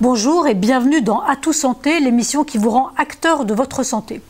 Bonjour et bienvenue dans Atout Santé, l'émission qui vous rend acteur de votre santé.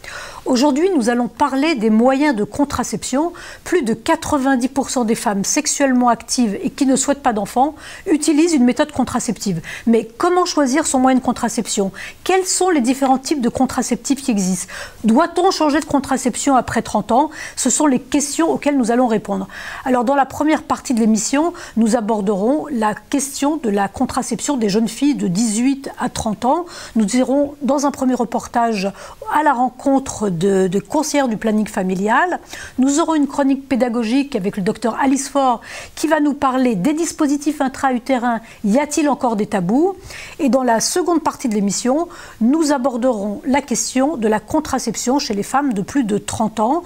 Aujourd'hui, nous allons parler des moyens de contraception. Plus de 90% des femmes sexuellement actives et qui ne souhaitent pas d'enfants utilisent une méthode contraceptive. Mais comment choisir son moyen de contraception? Quels sont les différents types de contraceptifs qui existent? Doit-on changer de contraception après 30 ans? Ce sont les questions auxquelles nous allons répondre. Alors, dans la première partie de l'émission, nous aborderons la question de la contraception des jeunes filles de 18 à 30 ans. Nous irons dans un premier reportage à la rencontre de conseillères du planning familial. Nous aurons une chronique pédagogique avec le docteur Alice Faure qui va nous parler des dispositifs intra-utérins. Y a-t-il encore des tabous? Et dans la seconde partie de l'émission, nous aborderons la question de la contraception chez les femmes de plus de 30 ans.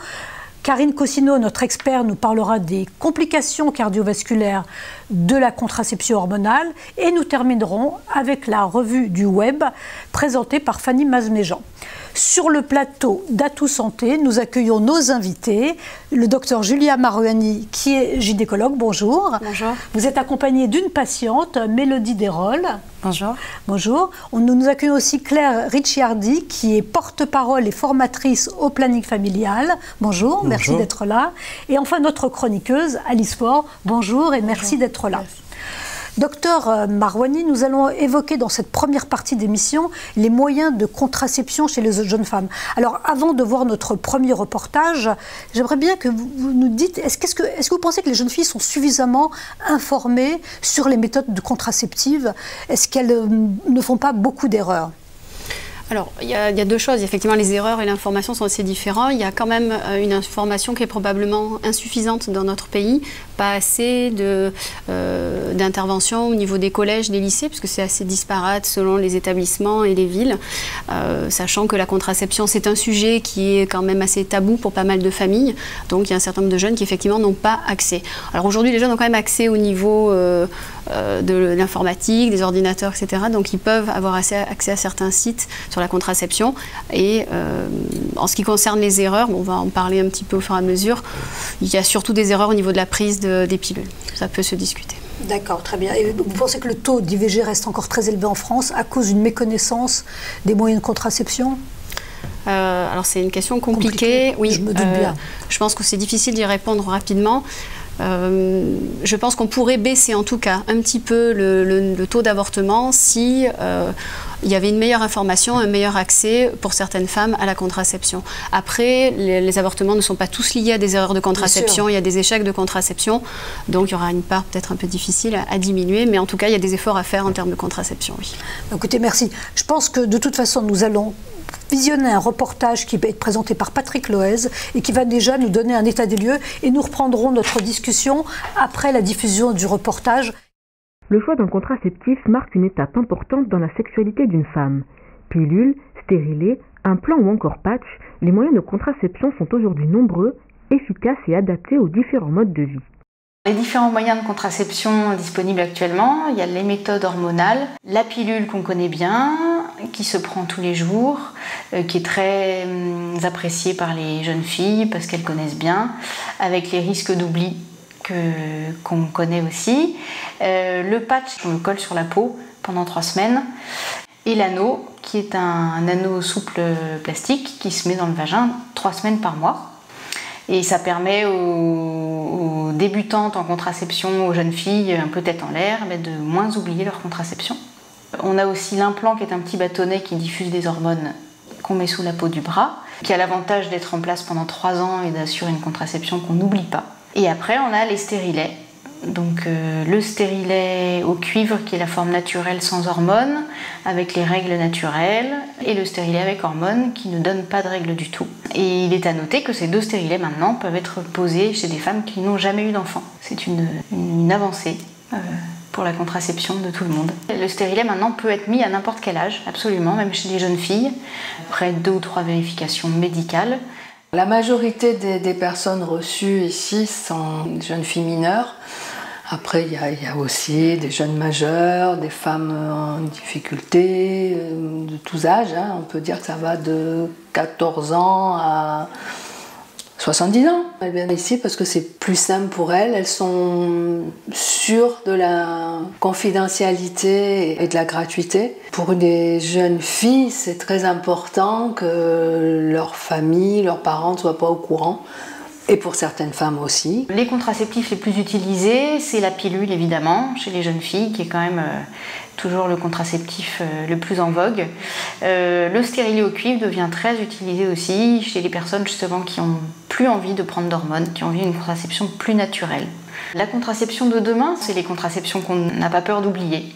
Karine Cossineau, notre expert, nous parlera des complications cardiovasculaires de la contraception hormonale et nous terminerons avec la revue du web présentée par Fanny Mazméjean. Sur le plateau d'Atout Santé, nous accueillons nos invités, le docteur Julia Maruani qui est gynécologue, bonjour. Bonjour. Vous êtes accompagnée d'une patiente, Mélodie Desrolles. Bonjour. Bonjour. Nous accueillons aussi Claire Ricciardi qui est porte-parole et formatrice au planning familial. Bonjour, bonjour. Merci d'être là. Et enfin notre chroniqueuse Alice Faure, bonjour et merci d'être là. Merci. Docteur Maruani, nous allons évoquer dans cette première partie d'émission les moyens de contraception chez les jeunes femmes. Alors, avant de voir notre premier reportage, j'aimerais bien que vous nous dites, est-ce que vous pensez que les jeunes filles sont suffisamment informées sur les méthodes contraceptives? Est-ce qu'elles ne font pas beaucoup d'erreurs? Alors, il y a deux choses. Effectivement, les erreurs et l'information sont assez différents. Il y a quand même une information qui est probablement insuffisante dans notre pays. Pas assez d'intervention au niveau des collèges, des lycées, puisque c'est assez disparate selon les établissements et les villes. Sachant que la contraception, c'est un sujet qui est quand même assez tabou pour pas mal de familles. Donc, il y a un certain nombre de jeunes qui, effectivement, n'ont pas accès. Alors, aujourd'hui, les jeunes ont quand même accès au niveau de l'informatique, des ordinateurs, etc. Donc, ils peuvent avoir accès à certains sites sur la contraception. Et en ce qui concerne les erreurs, on va en parler un petit peu au fur et à mesure, il y a surtout des erreurs au niveau de la prise des pilules. Ça peut se discuter. D'accord, très bien. Et vous pensez que le taux d'IVG reste encore très élevé en France à cause d'une méconnaissance des moyens de contraception? Alors c'est une question compliquée. Oui, je me doute bien. Je pense que c'est difficile d'y répondre rapidement. Je pense qu'on pourrait baisser en tout cas un petit peu le taux d'avortement si il y avait une meilleure information, un meilleur accès pour certaines femmes à la contraception. Après, les avortements ne sont pas tous liés à des erreurs de contraception, il y a des échecs de contraception, donc il y aura une part peut-être un peu difficile à diminuer, mais en tout cas il y a des efforts à faire en termes de contraception. Oui. Écoutez, merci. Je pense que de toute façon nous allons visionner un reportage qui va être présenté par Patrick Loez et qui va déjà nous donner un état des lieux et nous reprendrons notre discussion après la diffusion du reportage. Le choix d'un contraceptif marque une étape importante dans la sexualité d'une femme. Pilule, stérilet, implant ou encore patch, les moyens de contraception sont aujourd'hui nombreux, efficaces et adaptés aux différents modes de vie. Les différents moyens de contraception disponibles actuellement, il y a les méthodes hormonales, la pilule qu'on connaît bien, qui se prend tous les jours, qui est très appréciée par les jeunes filles parce qu'elles connaissent bien, avec les risques d'oubli qu'on connaît aussi. Le patch, on le colle sur la peau pendant 3 semaines. Et l'anneau, qui est un anneau souple plastique qui se met dans le vagin 3 semaines par mois. Et ça permet aux débutantes en contraception, aux jeunes filles un peu tête en l'air, de moins oublier leur contraception. On a aussi l'implant qui est un petit bâtonnet qui diffuse des hormones qu'on met sous la peau du bras, qui a l'avantage d'être en place pendant 3 ans et d'assurer une contraception qu'on n'oublie pas. Et après, on a les stérilets. Donc le stérilet au cuivre qui est la forme naturelle sans hormones, avec les règles naturelles, et le stérilet avec hormones qui ne donne pas de règles du tout. Et il est à noter que ces 2 stérilets maintenant peuvent être posés chez des femmes qui n'ont jamais eu d'enfant. C'est une avancée pour la contraception de tout le monde. Le stérilet maintenant peut être mis à n'importe quel âge, absolument, même chez les jeunes filles, après 2 ou 3 vérifications médicales. La majorité des personnes reçues ici sont des jeunes filles mineures. Après, il y a aussi des jeunes majeurs, des femmes en difficulté, de tous âges. On peut dire que ça va de 14 ans à 70 ans. Elles viennent ici parce que c'est plus simple pour elles. Elles sont sûres de la confidentialité et de la gratuité. Pour des jeunes filles, c'est très important que leur famille, leurs parents ne soient pas au courant. Et pour certaines femmes aussi. Les contraceptifs les plus utilisés, c'est la pilule évidemment, chez les jeunes filles, qui est quand même toujours le contraceptif le plus en vogue. Le stérilet au cuivre devient très utilisé aussi chez les personnes justement qui n'ont plus envie de prendre d'hormones, qui ont envie d'une contraception plus naturelle. La contraception de demain, c'est les contraceptions qu'on n'a pas peur d'oublier.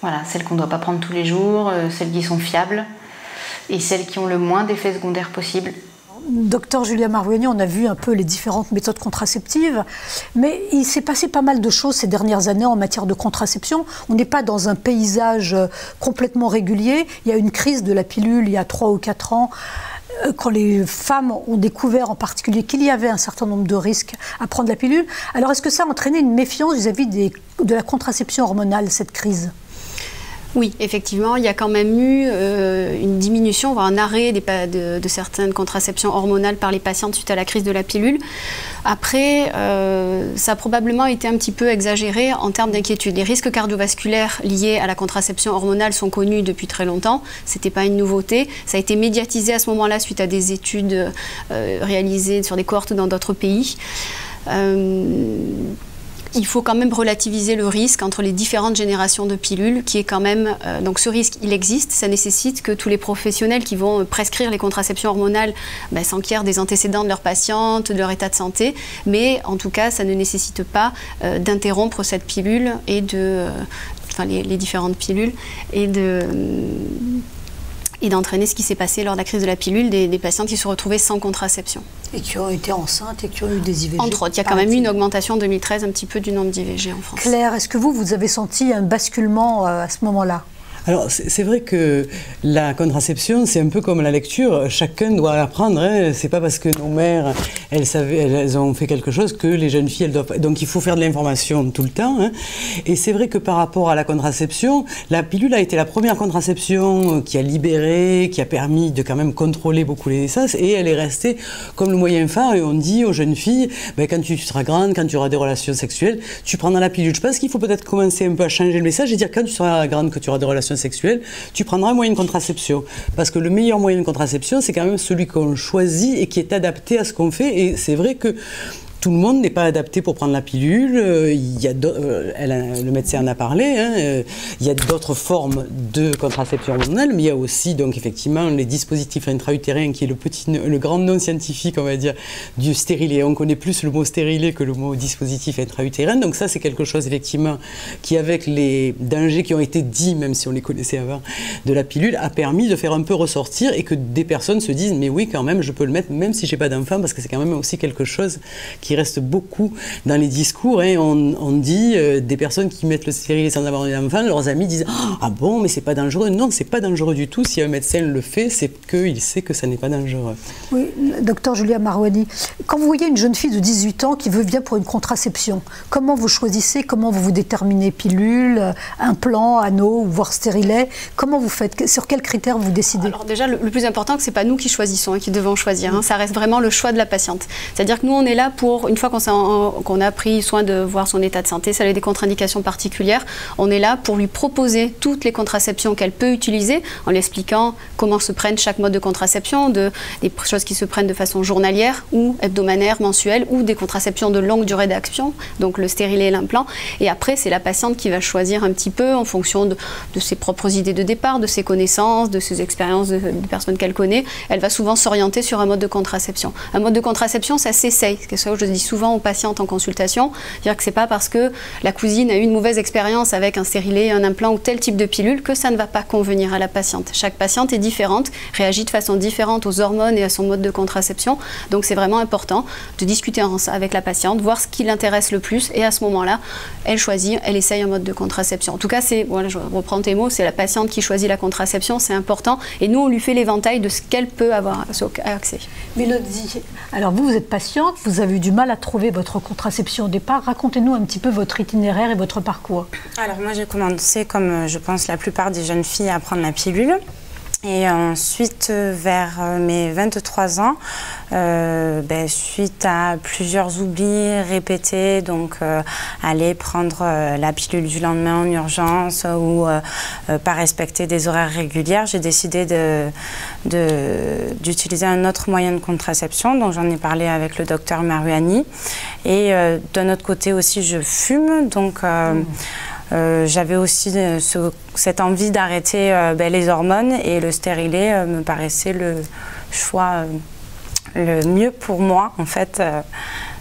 Voilà, celles qu'on ne doit pas prendre tous les jours, celles qui sont fiables et celles qui ont le moins d'effets secondaires possibles. Docteur Julia Marouani, on a vu un peu les différentes méthodes contraceptives, mais il s'est passé pas mal de choses ces dernières années en matière de contraception. On n'est pas dans un paysage complètement régulier. Il y a une crise de la pilule il y a 3 ou 4 ans, quand les femmes ont découvert en particulier qu'il y avait un certain nombre de risques à prendre la pilule. Alors est-ce que ça a entraîné une méfiance vis-à-vis de la contraception hormonale, cette crise ? Oui, effectivement, il y a quand même eu une diminution, voire un arrêt de certaines contraceptions hormonales par les patientes suite à la crise de la pilule. Après, ça a probablement été un petit peu exagéré en termes d'inquiétude. Les risques cardiovasculaires liés à la contraception hormonale sont connus depuis très longtemps. Ce n'était pas une nouveauté. Ça a été médiatisé à ce moment-là suite à des études réalisées sur des cohortes dans d'autres pays. Il faut quand même relativiser le risque entre les différentes générations de pilules, qui est quand même... donc ce risque, il existe. Ça nécessite que tous les professionnels qui vont prescrire les contraceptions hormonales s'enquièrent des antécédents de leurs patientes, de leur état de santé. Mais en tout cas, ça ne nécessite pas d'interrompre cette pilule et les différentes pilules et d'entraîner ce qui s'est passé lors de la crise de la pilule des patientes qui se retrouvaient sans contraception. Et qui ont été enceintes et qui ont eu des IVG. Entre autres, il y a quand même eu une augmentation en 2013 un petit peu du nombre d'IVG en France. Claire, est-ce que vous avez senti un basculement à ce moment-là ? Alors, c'est vrai que la contraception, c'est un peu comme la lecture. Chacun doit apprendre. Hein. C'est pas parce que nos mères, elles ont fait quelque chose que les jeunes filles, elles doivent... Donc, il faut faire de l'information tout le temps. Hein. Et c'est vrai que par rapport à la contraception, la pilule a été la première contraception qui a libéré, qui a permis de quand même contrôler beaucoup les naissances. Et elle est restée comme le moyen phare. Et on dit aux jeunes filles, quand tu seras grande, quand tu auras des relations sexuelles, tu prendras la pilule. Je pense qu'il faut peut-être commencer un peu à changer le message et dire quand tu seras grande, que tu auras des relations sexuelle, tu prendras un moyen de contraception. Parce que le meilleur moyen de contraception, c'est quand même celui qu'on choisit et qui est adapté à ce qu'on fait. Et c'est vrai que tout le monde n'est pas adapté pour prendre la pilule. Le médecin en a parlé. Hein. Il y a d'autres formes de contraception hormonale, mais il y a aussi donc effectivement les dispositifs intra-utérins, qui est le grand nom scientifique, on va dire, du stérilet. On connaît plus le mot stérilet que le mot dispositif intra-utérin. Donc ça, c'est quelque chose effectivement qui, avec les dangers qui ont été dits, même si on les connaissait avant, de la pilule, a permis de faire un peu ressortir et que des personnes se disent, mais oui, quand même, je peux le mettre, même si j'ai pas d'enfant, parce que c'est quand même aussi quelque chose qui reste beaucoup dans les discours. Hein. On dit des personnes qui mettent le stérilet sans avoir un enfant, leurs amis disent « Ah bon, mais c'est pas dangereux ». Non, c'est pas dangereux du tout. Si un médecin le fait, c'est qu'il sait que ça n'est pas dangereux. Oui, docteur Julia Marouani, quand vous voyez une jeune fille de 18 ans qui veut bien pour une contraception, comment vous choisissez, comment vous déterminez pilule, implant, anneau, voire stérilet? Comment vous faites? Sur quels critères vous décidez? Alors déjà, le plus important, c'est pas nous qui choisissons, qui devons choisir. Hein. Ça reste vraiment le choix de la patiente. C'est-à-dire que nous, on est là pour, une fois qu'on a pris soin de voir son état de santé, si elle a des contre-indications particulières, on est là pour lui proposer toutes les contraceptions qu'elle peut utiliser, en lui expliquant comment se prennent chaque mode de contraception, des choses qui se prennent de façon journalière ou hebdomadaire, mensuelle, ou des contraceptions de longue durée d'action, donc le stérilet et l'implant. Et après, c'est la patiente qui va choisir un petit peu en fonction de ses propres idées de départ, de ses connaissances, de ses expériences de personnes qu'elle connaît. Elle va souvent s'orienter sur un mode de contraception. Un mode de contraception, ça s'essaye. C'est ça que je dis souvent aux patientes en consultation, dire que c'est pas parce que la cousine a eu une mauvaise expérience avec un stérilet, un implant ou tel type de pilule que ça ne va pas convenir à la patiente. Chaque patiente est différente, réagit de façon différente aux hormones et à son mode de contraception. Donc c'est vraiment important de discuter avec la patiente, voir ce qui l'intéresse le plus, et à ce moment-là, elle choisit, elle essaye un mode de contraception. En tout cas, voilà, je reprends tes mots, c'est la patiente qui choisit la contraception, c'est important, et nous on lui fait l'éventail de ce qu'elle peut avoir accès. Mélodie, alors vous êtes patiente, vous avez eu du mal à trouver votre contraception au départ. Racontez-nous un petit peu votre itinéraire et votre parcours. Alors moi j'ai commencé, comme je pense la plupart des jeunes filles, à prendre la pilule. Et ensuite, vers mes 23 ans, suite à plusieurs oublis répétés, donc aller prendre la pilule du lendemain en urgence ou pas respecter des horaires réguliers, j'ai décidé d'utiliser un autre moyen de contraception. Donc j'en ai parlé avec le docteur Maruani. Et d'un autre côté aussi, je fume. Donc j'avais aussi cette envie d'arrêter les hormones, et le stérilet me paraissait le choix le mieux pour moi, en fait.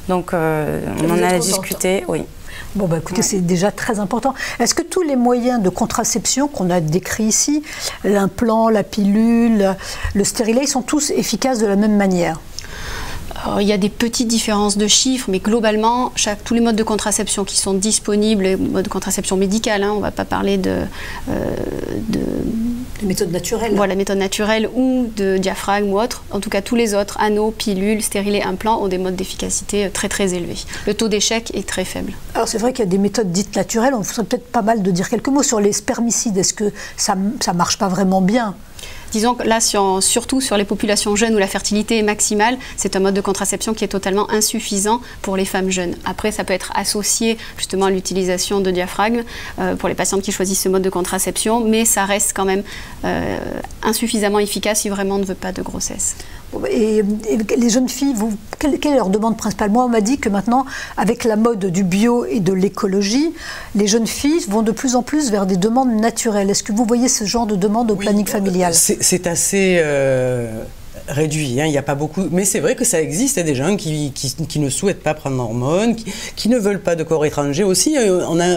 Donc on en a discuté, oui. Bon, bah, écoutez, c'est déjà très important. Est-ce que tous les moyens de contraception qu'on a décrits ici, l'implant, la pilule, le stérilet, ils sont tous efficaces de la même manière ? Alors, il y a des petites différences de chiffres, mais globalement, tous les modes de contraception qui sont disponibles, les modes de contraception médicale, on ne va pas parler de méthodes naturelles. Voilà, méthodes naturelles ou de diaphragme ou autres. En tout cas, tous les autres, anneaux, pilules, stérilets, implants, ont des modes d'efficacité très très élevés. Le taux d'échec est très faible. Alors c'est vrai qu'il y a des méthodes dites naturelles. On serait peut-être pas mal de dire quelques mots sur les spermicides. Est-ce que ça ne marche pas vraiment bien ? Disons que là, surtout sur les populations jeunes où la fertilité est maximale, c'est un mode de contraception qui est totalement insuffisant pour les femmes jeunes. Après, ça peut être associé justement à l'utilisation de diaphragme pour les patientes qui choisissent ce mode de contraception, mais ça reste quand même insuffisamment efficace si vraiment on ne veut pas de grossesse. Et les jeunes filles, quelle est leur demande principale ? Moi, on m'a dit que maintenant, avec la mode du bio et de l'écologie, les jeunes filles vont de plus en plus vers des demandes naturelles. Est-ce que vous voyez ce genre de demande au planning familial ? C'est assez réduit, il n'y a pas beaucoup, mais c'est vrai que ça existe, il y a des gens qui ne souhaitent pas prendre d'hormones, qui ne veulent pas de corps étranger aussi.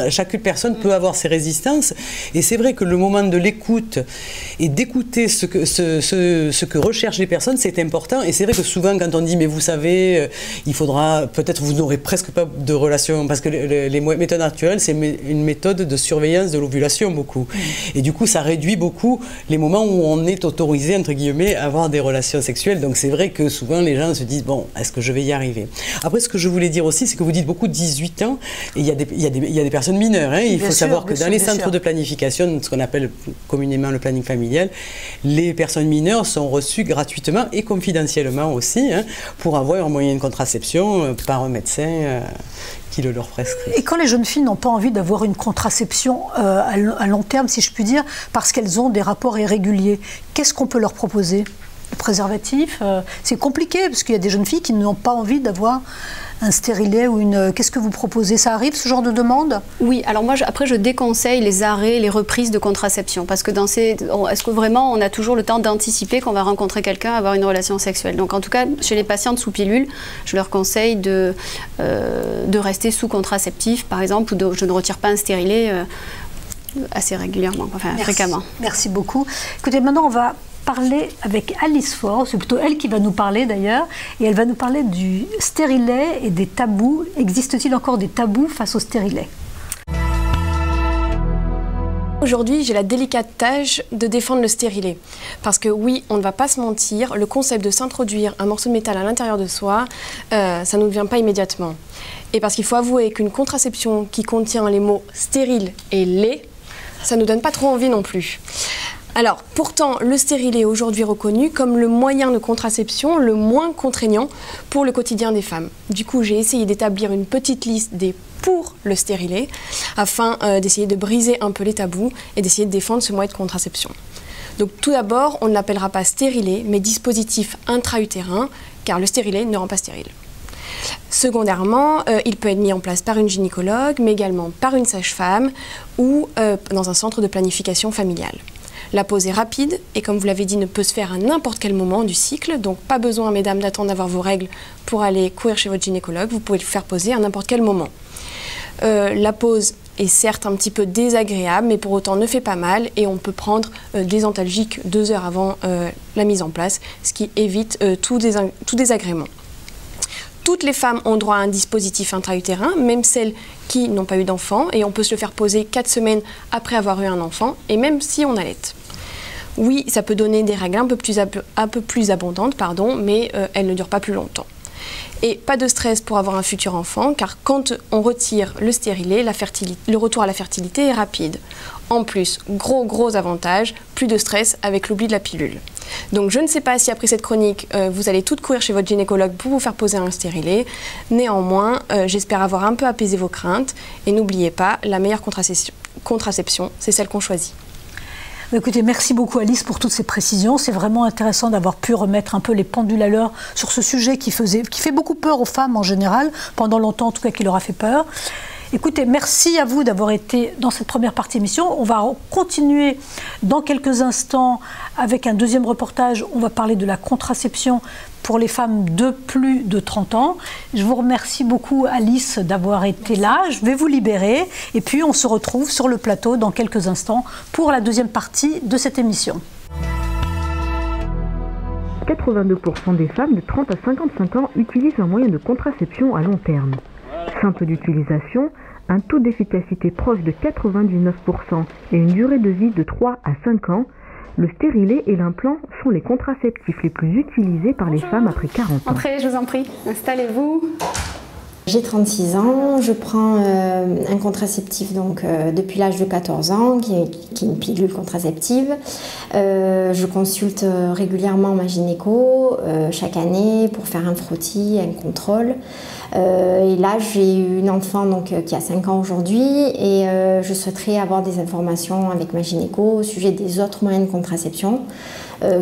Chaque personne peut avoir ses résistances, et c'est vrai que le moment de l'écoute et d'écouter ce que recherchent les personnes, c'est important. Et c'est vrai que souvent quand on dit mais vous savez, il faudra, peut-être vous n'aurez presque pas de relation, parce que les méthodes naturelles, c'est une méthode de surveillance de l'ovulation beaucoup, et du coup ça réduit beaucoup les moments où on est autorisé entre guillemets à avoir des relations sexuelle. Donc c'est vrai que souvent les gens se disent bon, est-ce que je vais y arriver? Après, ce que je voulais dire aussi, c'est que vous dites beaucoup de 18 ans, et il y a des personnes mineures. Il faut savoir que dans les centres de planification, ce qu'on appelle communément le planning familial, les personnes mineures sont reçues gratuitement et confidentiellement aussi pour avoir un moyen de contraception par un médecin qui le leur prescrit. Et quand les jeunes filles n'ont pas envie d'avoir une contraception à long terme, si je puis dire, parce qu'elles ont des rapports irréguliers, qu'est-ce qu'on peut leur proposer? Le préservatif, c'est compliqué, parce qu'il y a des jeunes filles qui n'ont pas envie d'avoir un stérilet ou une... Qu'est-ce que vous proposez? Ça arrive, ce genre de demande? Oui, alors moi, après, je déconseille les arrêts, les reprises de contraception, parce que est-ce que vraiment on a toujours le temps d'anticiper qu'on va rencontrer quelqu'un, avoir une relation sexuelle? Donc en tout cas, chez les patientes sous pilule, je leur conseille de rester sous contraceptif, par exemple, ou je ne retire pas un stérilet assez régulièrement, fréquemment. Merci beaucoup. Écoutez, maintenant on va parler avec Alice Faure, c'est plutôt elle qui va nous parler d'ailleurs, et elle va nous parler du stérilet et des tabous. Existe-t-il encore des tabous face au stérilet? Aujourd'hui, j'ai la délicate tâche de défendre le stérilet. Parce que oui, on ne va pas se mentir, le concept de s'introduire un morceau de métal à l'intérieur de soi, ça ne nous vient pas immédiatement. Et parce qu'il faut avouer qu'une contraception qui contient les mots stérile et lait, ça ne nous donne pas trop envie non plus. Alors, pourtant, le stérilet est aujourd'hui reconnu comme le moyen de contraception le moins contraignant pour le quotidien des femmes. Du coup, j'ai essayé d'établir une petite liste des pour le stérilet afin d'essayer de briser un peu les tabous et d'essayer de défendre ce moyen de contraception. Donc, tout d'abord, on ne l'appellera pas stérilet, mais dispositif intra-utérin, car le stérilet ne rend pas stérile. Secondairement, il peut être mis en place par une gynécologue, mais également par une sage-femme ou dans un centre de planification familiale. La pose est rapide et, comme vous l'avez dit, ne peut se faire à n'importe quel moment du cycle. Donc, pas besoin, mesdames, d'attendre d'avoir vos règles pour aller courir chez votre gynécologue. Vous pouvez le faire poser à n'importe quel moment. La pose est certes un petit peu désagréable, mais pour autant ne fait pas mal. Et on peut prendre des antalgiques 2 heures avant la mise en place, ce qui évite tout désagrément. Toutes les femmes ont droit à un dispositif intra-utérin, même celles qui n'ont pas eu d'enfant. Et on peut se le faire poser 4 semaines après avoir eu un enfant, et même si on allaite. Oui, ça peut donner des règles un peu plus abondantes, mais elles ne durent pas plus longtemps. Et pas de stress pour avoir un futur enfant, car quand on retire le stérilet, le retour à la fertilité est rapide. En plus, gros avantage, plus de stress avec l'oubli de la pilule. Donc je ne sais pas si après cette chronique, vous allez toutes courir chez votre gynécologue pour vous faire poser un stérilet. Néanmoins, j'espère avoir un peu apaisé vos craintes. Et n'oubliez pas, la meilleure contraception, c'est celle qu'on choisit. Écoutez, merci beaucoup Alice pour toutes ces précisions. C'est vraiment intéressant d'avoir pu remettre un peu les pendules à l'heure sur ce sujet qui fait beaucoup peur aux femmes en général, pendant longtemps en tout cas qui leur a fait peur. Écoutez, merci à vous d'avoir été dans cette première partie émission. On va continuer dans quelques instants avec un deuxième reportage. On va parler de la contraception pour les femmes de plus de 30 ans. Je vous remercie beaucoup Alice d'avoir été là. Je vais vous libérer et puis on se retrouve sur le plateau dans quelques instants pour la deuxième partie de cette émission. 82% des femmes de 30 à 55 ans utilisent un moyen de contraception à long terme. Simple d'utilisation, un taux d'efficacité proche de 99% et une durée de vie de 3 à 5 ans, le stérilet et l'implant sont les contraceptifs les plus utilisés par les femmes après 40 ans. Entrez, je vous en prie, installez-vous. J'ai 36 ans, je prends un contraceptif donc, depuis l'âge de 14 ans, qui est une pilule contraceptive. Je consulte régulièrement ma gynéco chaque année pour faire un frottis, un contrôle. Et là, j'ai eu une enfant donc, qui a 5 ans aujourd'hui et je souhaiterais avoir des informations avec ma gynéco au sujet des autres moyens de contraception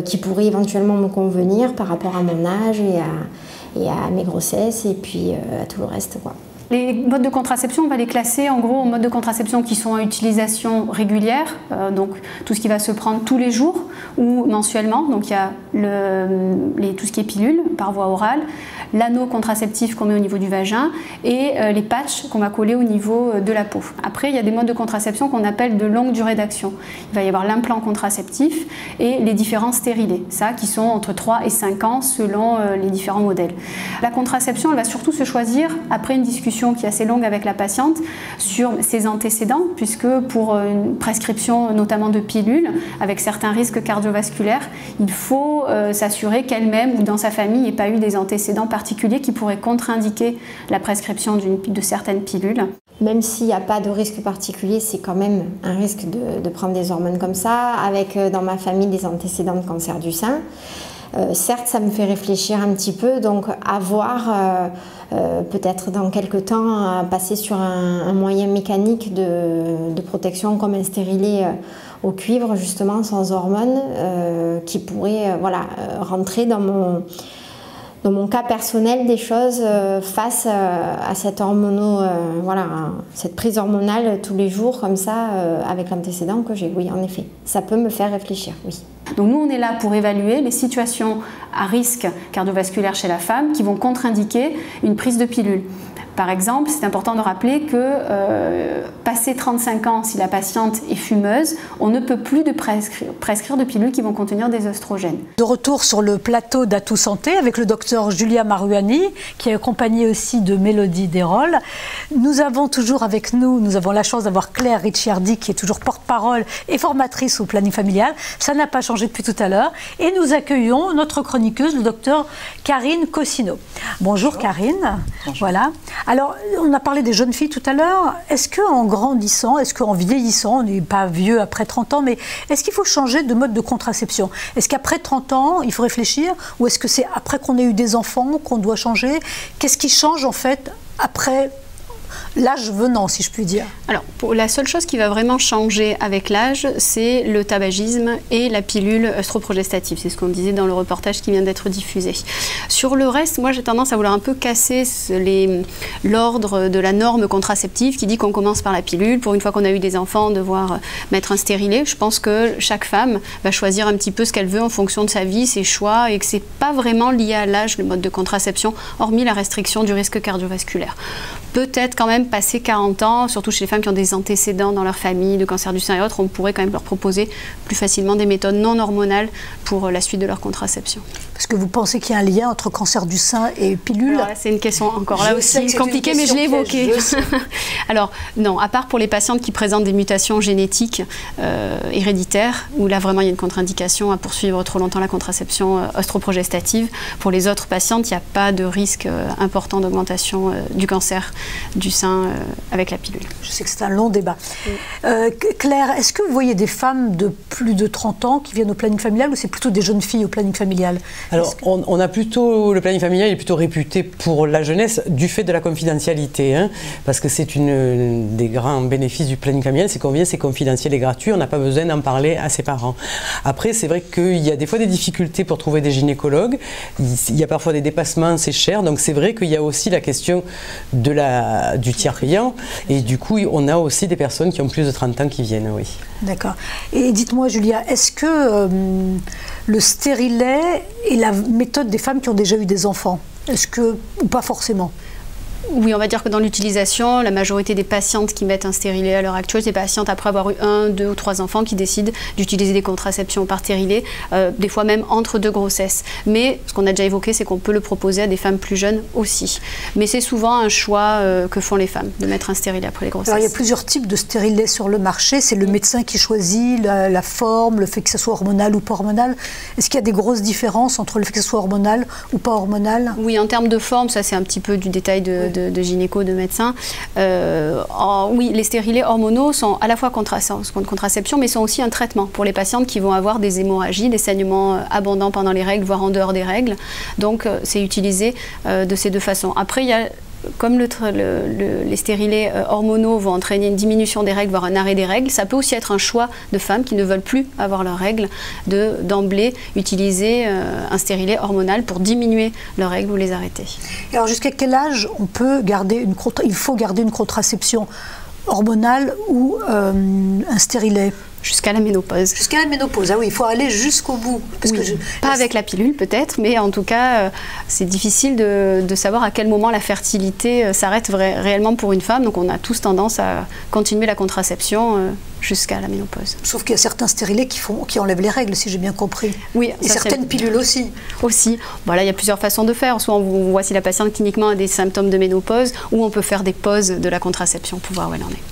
qui pourraient éventuellement me convenir par rapport à mon âge et à mes grossesses et puis à tout le reste, quoi. Les modes de contraception, on va les classer en gros en modes de contraception qui sont à utilisation régulière, donc tout ce qui va se prendre tous les jours ou mensuellement. Donc il y a tout ce qui est pilule par voie orale, l'anneau contraceptif qu'on met au niveau du vagin et les patchs qu'on va coller au niveau de la peau. Après, il y a des modes de contraception qu'on appelle de longue durée d'action. Il va y avoir l'implant contraceptif et les différents stérilés, ça qui sont entre 3 et 5 ans selon les différents modèles. La contraception, elle va surtout se choisir après une discussion qui est assez longue avec la patiente sur ses antécédents, puisque pour une prescription notamment de pilules, avec certains risques cardiovasculaires, il faut s'assurer qu'elle-même ou dans sa famille n'ait pas eu des antécédents particuliers qui pourraient contre-indiquer la prescription de certaines pilules. Même s'il n'y a pas de risque particulier, c'est quand même un risque de prendre des hormones comme ça, avec dans ma famille des antécédents de cancer du sein. Certes, ça me fait réfléchir un petit peu, donc à voir peut-être dans quelques temps passer sur un moyen mécanique de protection comme un stérilet au cuivre, justement sans hormones, qui pourrait rentrer dans mon cas personnel des choses face à cette cette prise hormonale tous les jours comme ça avec l'antécédent que j'ai. Oui, en effet, ça peut me faire réfléchir, oui. Donc nous, on est là pour évaluer les situations à risque cardiovasculaire chez la femme qui vont contre-indiquer une prise de pilule. Par exemple, c'est important de rappeler que passé 35 ans, si la patiente est fumeuse, on ne peut plus prescrire de pilules qui vont contenir des œstrogènes. De retour sur le plateau d'Atout Santé avec le docteur Julia Maruani, qui est accompagnée aussi de Mélodie Desrolles. Nous avons toujours avec nous avons la chance d'avoir Claire Ricciardi, qui est toujours porte-parole et formatrice au planning familial. Ça n'a pas changé depuis tout à l'heure. Et nous accueillons notre chroniqueuse, le docteur Karine Cossineau. Bonjour Karine. Bonjour. Voilà. Alors, on a parlé des jeunes filles tout à l'heure. Est-ce qu'en grandissant, est-ce qu'en vieillissant, on n'est pas vieux après 30 ans, mais est-ce qu'il faut changer de mode de contraception? Est-ce qu'après 30 ans, il faut réfléchir? Ou est-ce que c'est après qu'on ait eu des enfants qu'on doit changer? Qu'est-ce qui change en fait après l'âge venant, si je puis dire? Alors, la seule chose qui va vraiment changer avec l'âge, c'est le tabagisme et la pilule œstroprogestative. C'est ce qu'on disait dans le reportage qui vient d'être diffusé. Sur le reste, moi j'ai tendance à vouloir un peu casser l'ordre de la norme contraceptive qui dit qu'on commence par la pilule. Pour une fois qu'on a eu des enfants, devoir mettre un stérilet. Je pense que chaque femme va choisir un petit peu ce qu'elle veut en fonction de sa vie, ses choix, et que c'est pas vraiment lié à l'âge, le mode de contraception, hormis la restriction du risque cardiovasculaire. Peut-être quand même même passé 40 ans, surtout chez les femmes qui ont des antécédents dans leur famille, de cancer du sein et autres, on pourrait quand même leur proposer plus facilement des méthodes non hormonales pour la suite de leur contraception. Parce que vous pensez qu'il y a un lien entre cancer du sein et pilule? C'est une question encore là aussi compliquée, mais je l'ai évoquée. Alors non, à part pour les patientes qui présentent des mutations génétiques héréditaires, où là vraiment il y a une contre-indication à poursuivre trop longtemps la contraception œstroprogestative. Pour les autres patientes, il n'y a pas de risque important d'augmentation du cancer du sein avec la pilule. Je sais que c'est un long débat. Claire, est-ce que vous voyez des femmes de plus de 30 ans qui viennent au planning familial ou c'est plutôt des jeunes filles au planning familial? Alors, on a plutôt, le planning familial est plutôt réputé pour la jeunesse du fait de la confidentialité, hein, parce que c'est une des grands bénéfices du planning familial, c'est qu'on vient, c'est confidentiel et gratuit, on n'a pas besoin d'en parler à ses parents. Après, c'est vrai qu'il y a des fois des difficultés pour trouver des gynécologues, il y a parfois des dépassements, c'est cher, donc c'est vrai qu'il y a aussi la question du tiers payant, et du coup, on a aussi des personnes qui ont plus de 30 ans qui viennent, oui. D'accord. Et dites-moi, Julia, est-ce que le stérilet est la méthode des femmes qui ont déjà eu des enfants? Est-ce que, ou pas forcément? Oui, on va dire que dans l'utilisation, la majorité des patientes qui mettent un stérilet à l'heure actuelle, c'est des patientes après avoir eu 1, 2 ou 3 enfants qui décident d'utiliser des contraceptions par stérilet, des fois même entre 2 grossesses. Mais ce qu'on a déjà évoqué, c'est qu'on peut le proposer à des femmes plus jeunes aussi. Mais c'est souvent un choix que font les femmes, de mettre un stérilet après les grossesses. Alors, il y a plusieurs types de stérilets sur le marché. C'est le médecin qui choisit la forme, le fait que ce soit hormonal ou pas hormonal. Est-ce qu'il y a des grosses différences entre le fait que ce soit hormonal ou pas hormonal? Oui, en termes de forme, ça c'est un petit peu du détail de gynéco, de médecin. Oui, les stérilets hormonaux sont à la fois contraception, mais sont aussi un traitement pour les patientes qui vont avoir des hémorragies, des saignements abondants pendant les règles, voire en dehors des règles. Donc, c'est utilisé de ces deux façons. Après, il y a comme les stérilets hormonaux vont entraîner une diminution des règles, voire un arrêt des règles, ça peut aussi être un choix de femmes qui ne veulent plus avoir leurs règles, d'emblée utiliser un stérilet hormonal pour diminuer leurs règles ou les arrêter. Alors jusqu'à quel âge on peut garder il faut garder une contraception hormonale ou un stérilet? Jusqu'à la ménopause. Jusqu'à la ménopause, ah oui, il faut aller jusqu'au bout. Parce que pas avec la pilule peut-être, mais en tout cas, c'est difficile de savoir à quel moment la fertilité s'arrête réellement pour une femme. Donc on a tous tendance à continuer la contraception jusqu'à la ménopause. Sauf qu'il y a certains stérilets qui enlèvent les règles, si j'ai bien compris. Oui. Et certaines pilules aussi. Aussi. Voilà, il y a plusieurs façons de faire. Soit on voit si la patiente cliniquement a des symptômes de ménopause, ou on peut faire des pauses de la contraception pour voir où elle en est.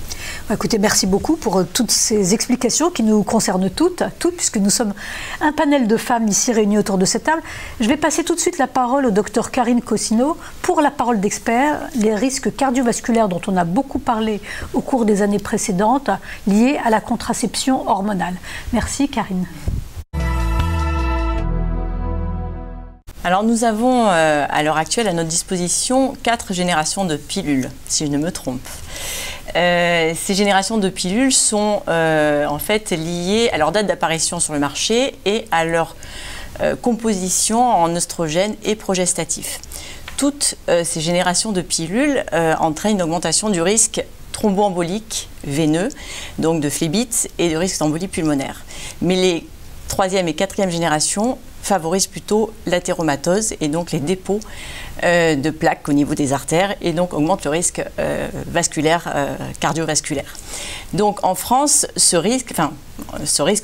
Écoutez, merci beaucoup pour toutes ces explications qui nous concernent toutes, puisque nous sommes un panel de femmes ici réunies autour de cette table. Je vais passer tout de suite la parole au docteur Karine Cossineau pour la parole d'expert, les risques cardiovasculaires dont on a beaucoup parlé au cours des années précédentes, liés à la contraception hormonale. Merci Karine. Alors nous avons à l'heure actuelle à notre disposition 4 générations de pilules, si je ne me trompe. Ces générations de pilules sont en fait liées à leur date d'apparition sur le marché et à leur composition en oestrogènes et progestatifs. Toutes ces générations de pilules entraînent une augmentation du risque thromboembolique veineux, donc de phlébite, et de risque d'embolie pulmonaire. Mais les 3e et 4e générations favorisent plutôt l'athéromatose et donc les dépôts de plaques au niveau des artères et donc augmentent le risque cardiovasculaire. Donc en France, ce risque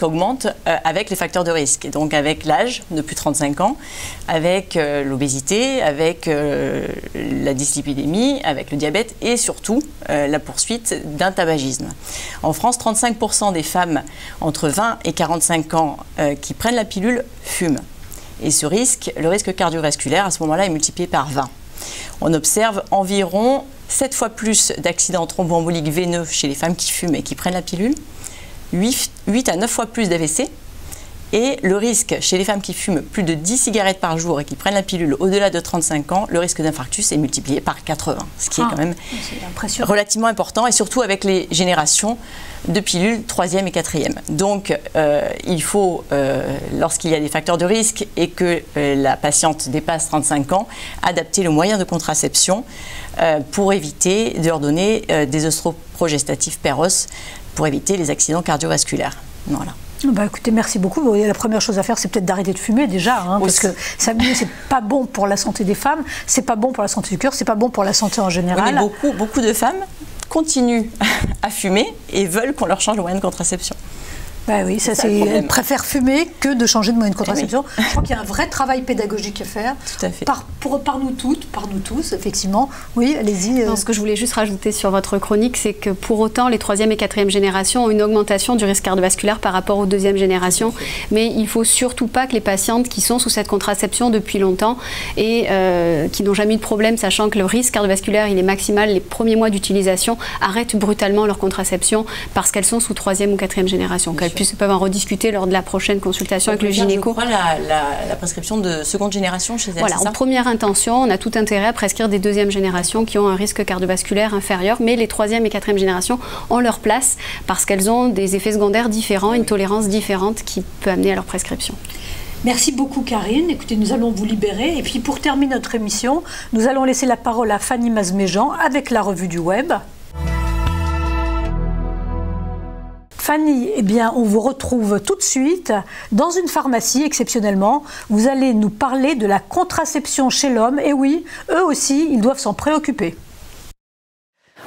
augmente avec les facteurs de risque, et donc avec l'âge de plus de 35 ans, avec l'obésité, avec la dyslipidémie, avec le diabète et surtout la poursuite d'un tabagisme. En France, 35% des femmes entre 20 et 45 ans qui prennent la pilule fument. Et le risque cardiovasculaire, à ce moment-là, est multiplié par 20. On observe environ 7 fois plus d'accidents thromboemboliques veineux chez les femmes qui fument et qui prennent la pilule, 8 à 9 fois plus d'AVC, et le risque chez les femmes qui fument plus de 10 cigarettes par jour et qui prennent la pilule au-delà de 35 ans, le risque d'infarctus est multiplié par 80, ce qui est quand même relativement important, et surtout avec les générations de pilules 3e et 4e. Donc il faut, lorsqu'il y a des facteurs de risque et que la patiente dépasse 35 ans, adapter le moyen de contraception pour éviter de leur donner des œstroprogestatifs per os, pour éviter les accidents cardiovasculaires. Voilà. Bah écoutez, merci beaucoup. Bon, la première chose à faire, c'est peut-être d'arrêter de fumer déjà, hein, parce que c'est pas bon pour la santé des femmes, c'est pas bon pour la santé du cœur, c'est pas bon pour la santé en général. Oui, mais beaucoup de femmes continuent à fumer et veulent qu'on leur change le moyen de contraception. Bah oui, elles préfèrent fumer que de changer de moyen de contraception. Oui. Je crois qu'il y a un vrai travail pédagogique à faire. Tout à fait. Par nous toutes, par nous tous, effectivement. Oui, allez-y. Ce que je voulais juste rajouter sur votre chronique, c'est que pour autant, les 3e et 4e générations ont une augmentation du risque cardiovasculaire par rapport aux 2e générations. Mais il ne faut surtout pas que les patientes qui sont sous cette contraception depuis longtemps et qui n'ont jamais eu de problème, sachant que le risque cardiovasculaire il est maximal les premiers mois d'utilisation, arrêtent brutalement leur contraception parce qu'elles sont sous 3e ou 4e génération. Peuvent en rediscuter lors de la prochaine consultation avec le gynéco. Je crois la prescription de seconde génération chez elles. Voilà, en première intention, on a tout intérêt à prescrire des 2e générations qui ont un risque cardiovasculaire inférieur, mais les 3e et 4e générations ont leur place parce qu'elles ont des effets secondaires différents, une tolérance différente qui peut amener à leur prescription. Merci beaucoup Karine. Écoutez, nous allons vous libérer. Et puis pour terminer notre émission, nous allons laisser la parole à Fanny Mazméjean avec la revue du web. Fanny, eh bien, on vous retrouve tout de suite dans une pharmacie, exceptionnellement. Vous allez nous parler de la contraception chez l'homme. Et oui, eux aussi, ils doivent s'en préoccuper.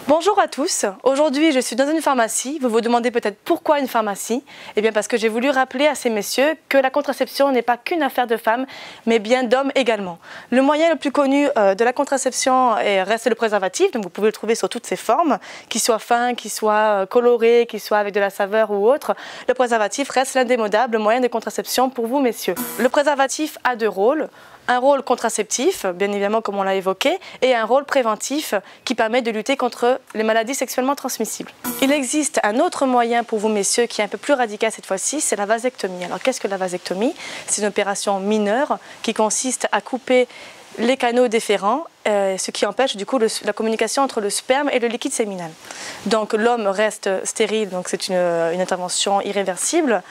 Bonjour à tous, aujourd'hui je suis dans une pharmacie. Vous vous demandez peut-être pourquoi une pharmacie? Eh bien parce que j'ai voulu rappeler à ces messieurs que la contraception n'est pas qu'une affaire de femmes, mais bien d'hommes également. Le moyen le plus connu de la contraception reste le préservatif, donc vous pouvez le trouver sur toutes ses formes, qu'il soit fin, qu'il soit coloré, qu'il soit avec de la saveur ou autre. Le préservatif reste l'indémodable moyen de contraception pour vous messieurs. Le préservatif a 2 rôles. Un rôle contraceptif, bien évidemment comme on l'a évoqué, et un rôle préventif qui permet de lutter contre les maladies sexuellement transmissibles. Il existe un autre moyen pour vous messieurs qui est un peu plus radical cette fois-ci, c'est la vasectomie. Alors qu'est-ce que la vasectomie? C'est une opération mineure qui consiste à couper les canaux déférents, ce qui empêche du coup la communication entre le sperme et le liquide séminal. Donc l'homme reste stérile, donc c'est une intervention irréversible.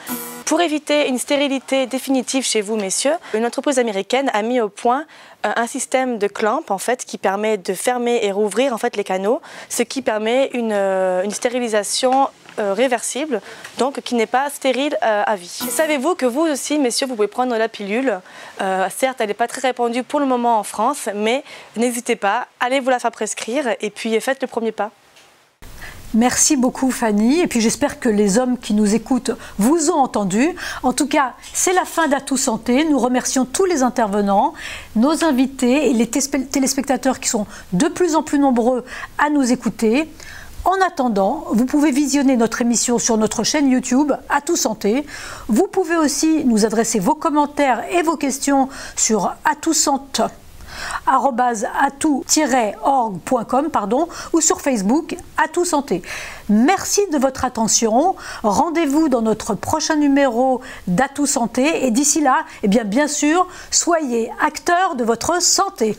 Pour éviter une stérilité définitive chez vous messieurs, une entreprise américaine a mis au point un système de clamp en fait qui permet de fermer et rouvrir en fait les canaux, ce qui permet une stérilisation réversible, donc qui n'est pas stérile à vie. Savez-vous que vous aussi, messieurs, vous pouvez prendre la pilule. Certes, elle n'est pas très répandue pour le moment en France, mais n'hésitez pas, allez vous la faire prescrire et puis faites le premier pas. Merci beaucoup Fanny, et puis j'espère que les hommes qui nous écoutent vous ont entendu. En tout cas, c'est la fin d'Atout Santé. Nous remercions tous les intervenants, nos invités et les téléspectateurs qui sont de plus en plus nombreux à nous écouter. En attendant, vous pouvez visionner notre émission sur notre chaîne YouTube Atout Santé. Vous pouvez aussi nous adresser vos commentaires et vos questions sur atout-org.com ou sur Facebook Atout Santé. Merci de votre attention. Rendez-vous dans notre prochain numéro d'Atout Santé et d'ici là, eh bien sûr, soyez acteurs de votre santé.